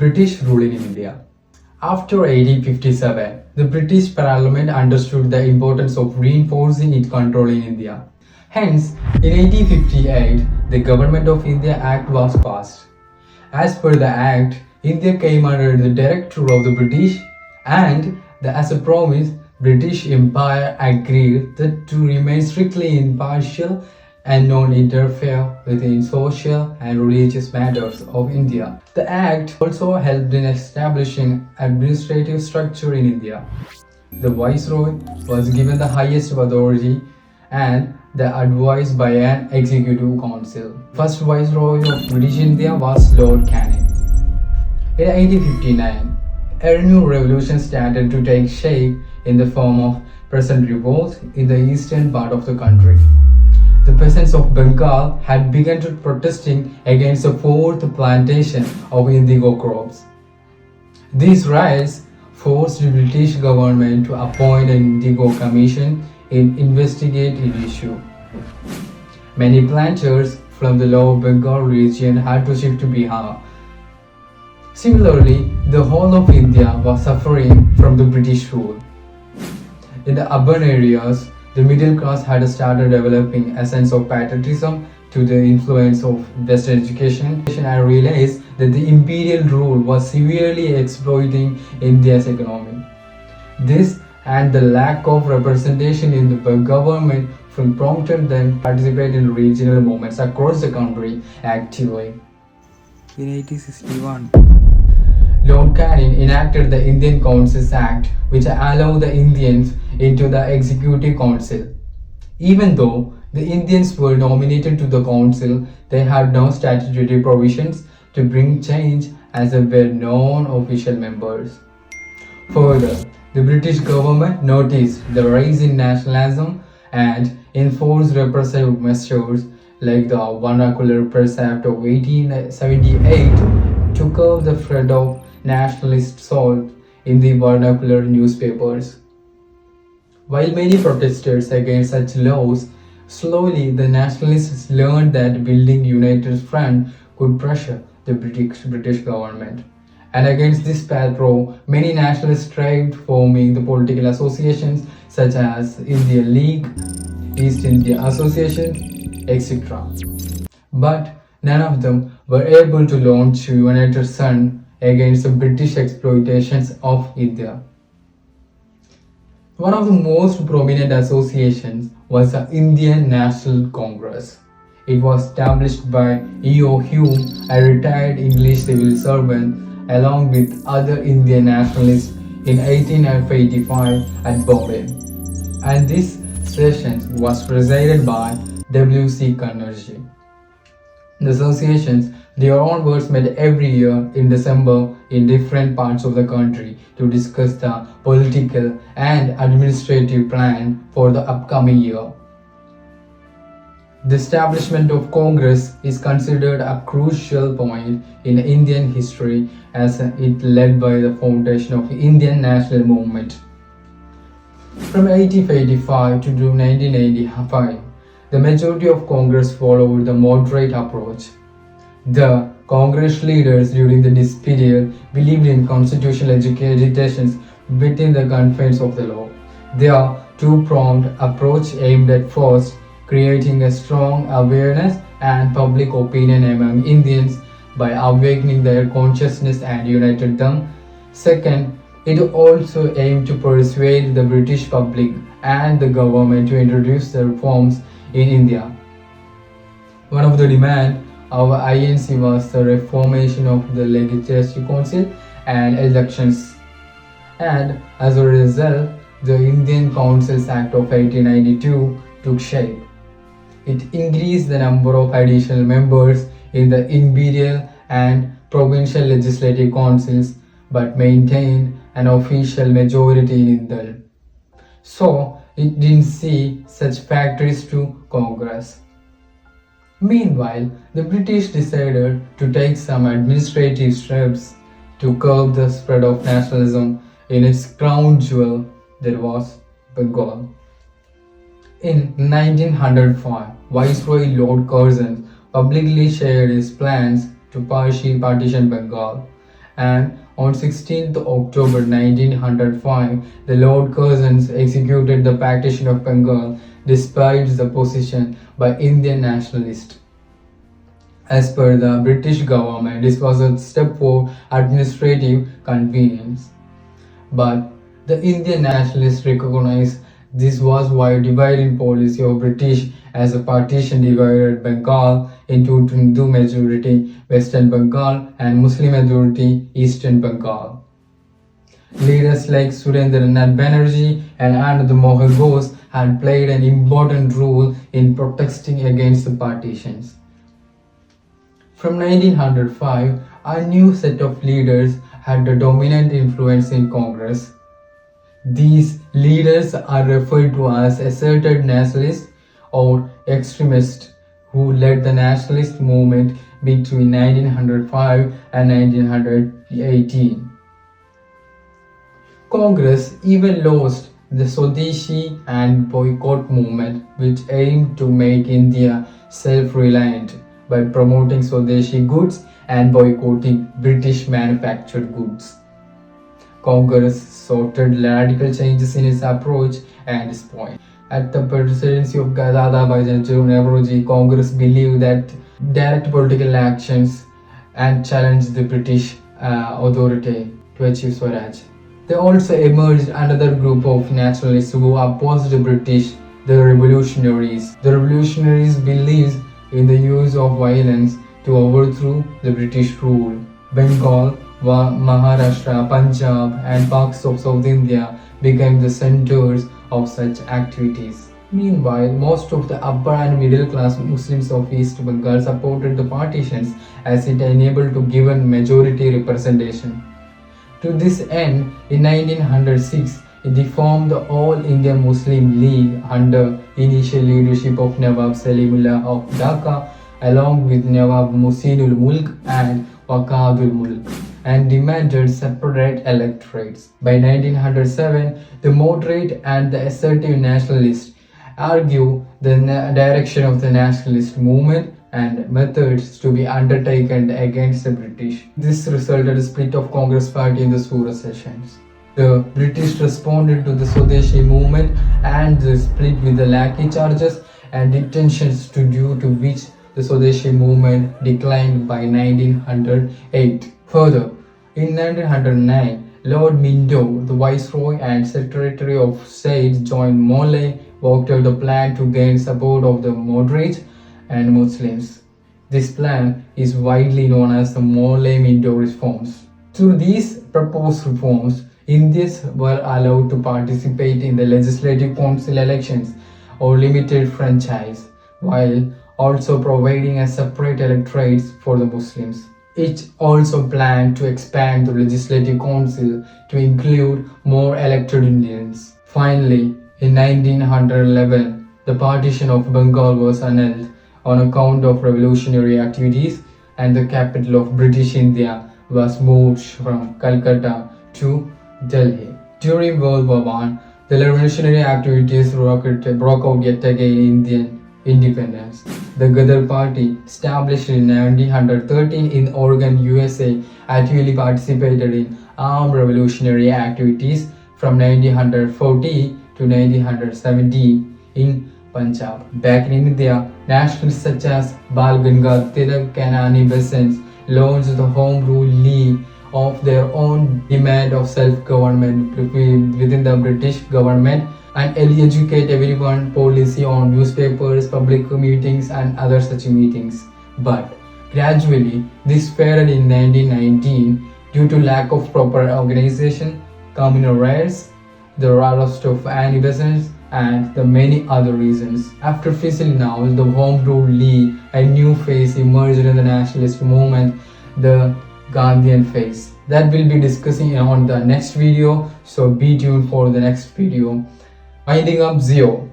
British rule in India. After 1857, the British Parliament understood the importance of reinforcing its control in India. Hence, in 1858, the Government of India Act was passed. As per the Act, India came under the direct rule of the British, and as a promise, British Empire agreed that to remain strictly impartial and not interfere within social and religious matters of India. The Act also helped in establishing administrative structure in India. The Viceroy was given the highest authority and the advice by an executive council. First Viceroy of British India was Lord Canning. In 1859, a new revolution started to take shape in the form of peasant revolts in the eastern part of the country. The peasants of Bengal had begun to protesting against the fourth plantation of indigo crops. These riots forced the British government to appoint an indigo commission and investigate the issue. Many planters from the Lower Bengal region had to shift to Bihar. Similarly, the whole of India was suffering from the British rule. In the urban areas, the middle class had started developing a sense of patriotism to the influence of Western education and realized that the imperial rule was severely exploiting India's economy. This and the lack of representation in the government prompted them to participate in regional movements across the country actively. In 1861, Lord Canning enacted the Indian Councils Act, which allowed the Indians into the Executive Council. Even though the Indians were nominated to the council, they had no statutory provisions to bring change as they were non-official members. Further, the British government noticed the rise in nationalism and enforced repressive measures like the Vernacular Press Act of 1878 to curb the spread of nationalist thought in the vernacular newspapers. While many protested against such laws, slowly the nationalists learned that building united front could pressure the British government. And against this backdrop, many nationalists tried forming the political associations such as Indian League, East India Association, etc. But none of them were able to launch a united front against the British exploitations of India. One of the most prominent associations was the Indian National Congress. It was established by E.O. Hume, a retired English civil servant, along with other Indian nationalists in 1885 at Bombay. And this session was presided by W.C. Banerjee. The associations, their own words, met every year in December in different parts of the country to discuss the political and administrative plan for the upcoming year. The establishment of Congress is considered a crucial point in Indian history as it led by the foundation of the Indian national movement. From 1885 to 1985, the majority of Congress followed the moderate approach. The Congress leaders during this period believed in constitutional agitations within the confines of the law. Their two-pronged approach aimed at first creating a strong awareness and public opinion among Indians by awakening their consciousness and united them. Second, it also aimed to persuade the British public and the government to introduce the reforms in India. One of the demands of INC was the reformation of the Legislative Council and elections. And as a result, the Indian Councils Act of 1892 took shape. It increased the number of additional members in the imperial and provincial legislative councils but maintained an official majority in them. So, it didn't see such factories to Congress. Meanwhile, the British decided to take some administrative steps to curb the spread of nationalism in its crown jewel, that was Bengal. In 1905, Viceroy Lord Curzon publicly shared his plans to partition Bengal, and on 16th October 1905, the Lord Curzons executed the partition of Bengal despite the opposition by Indian nationalists. As per the British government, this was a step for administrative convenience. But the Indian nationalists recognized this was why dividing policy of British as a partition divided Bengal into Hindu majority Western Bengal and Muslim majority Eastern Bengal. Leaders like Surendranath Banerjee and Anand Mohal Bose had played an important role in protesting against the partitions. From 1905, a new set of leaders had a dominant influence in Congress. These leaders are referred to as asserted nationalists or extremists who led the nationalist movement between 1905 and 1918. Congress even launched the Swadeshi and boycott movement, which aimed to make India self-reliant by promoting Swadeshi goods and boycotting British manufactured goods. Congress sought radical changes in its approach and its point. At the presidency of Dadabhai Nehru, Congress believed that direct political actions and challenged the British authority to achieve Swaraj. There also emerged another group of nationalists who opposed the British, the revolutionaries. The revolutionaries believed in the use of violence to overthrow the British rule. Bengal, Maharashtra, Punjab, and parts of South India became the centers of such activities. Meanwhile, most of the upper and middle class Muslims of East Bengal supported the partitions as it enabled to give a majority representation. To this end, in 1906, it formed the All India Muslim League under initial leadership of Nawab Salimullah of Dhaka, along with Nawab Muhsinul Mulk and Waqadul Mulk, and demanded separate electorates. By 1907, the moderate and the assertive nationalists argue the direction of the nationalist movement and methods to be undertaken against the British. This resulted in a split of Congress party in the Surat sessions. The British responded to the Swadeshi movement and the split with the lackey charges and detentions, due to which the Swadeshi movement declined by 1908. Further, in 1909, Lord Minto, the Viceroy and Secretary of State, joined Morley, worked out a plan to gain support of the moderates and Muslims. This plan is widely known as the Morley-Minto reforms. Through these proposed reforms, Indians were allowed to participate in the legislative council elections or limited franchise, while also providing a separate electorates for the Muslims. It also planned to expand the legislative council to include more elected Indians. Finally, in 1911, the partition of Bengal was annulled on account of revolutionary activities, and the capital of British India was moved from Calcutta to Delhi. During World War I, the revolutionary activities broke out yet again in Indian independence. The Ghadar Party, established in 1913 in Oregon, USA, actively participated in armed revolutionary activities from 1940 to 1970 in Punjab. Back in India, nationalists such as Bal Gangadhar Tilak and Annie Besant launched the Home Rule League of their own demand of self-government within the British government and educate everyone policy on newspapers, public meetings and other such meetings. But gradually, this faded in 1919 due to lack of proper organization, communal riots, the arrest of Annie Besant and the many other reasons. After fizzling out the Home Rule League, a new phase emerged in the nationalist movement, the Gandhian phase. That we'll be discussing on the next video, so be tuned for the next video. Winding up 0.